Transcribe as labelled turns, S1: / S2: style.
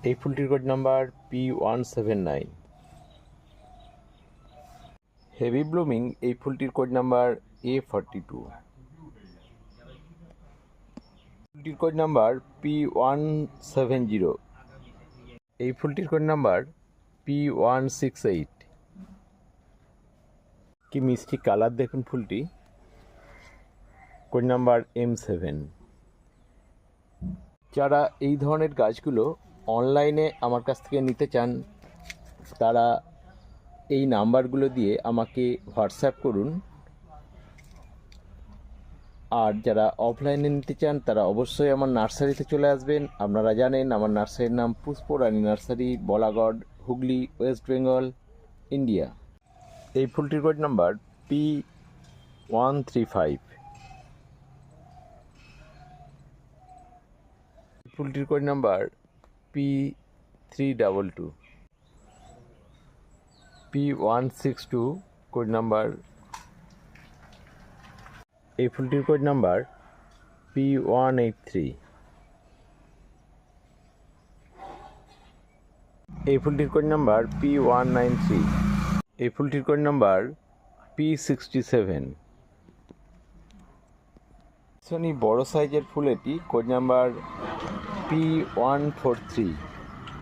S1: এই ফুলটির code number P179। Heavy blooming এই ফুলটির কোড নাম্বার A42। ফুলটির কোড নাম্বার P170। এই ফুলটির কোড নাম্বার P168। কি মিষ্টি কালার দেখুন ফুলটি, কোড নাম্বার M7। যারা এই ধরনের গাছগুলো অনলাইনে আমার কাছ থেকে নিতে চান তারা এই নাম্বারগুলো দিয়ে আমাকে হোয়াটসঅ্যাপ করুন, আর যারা অফলাইনে নিতে চান তারা অবশ্যই আমার নার্সারিতে চলে আসবেন। আপনারা জানেন আমার নার্সারির নাম Pushparani nursery, Balagarh, Hooghly, West Bengal, India. এই ফুলটির কোড নাম্বার P135। ফুলটির code number P322। P162 code number. এই ফুলটির কোড নাম্বার P183। এই ফুলটির কোড নাম্বার P193। এই ফুলটির কোড নাম্বার P67। ভীষণই বড় সাইজের ফুল এটি, কোড নাম্বার P143।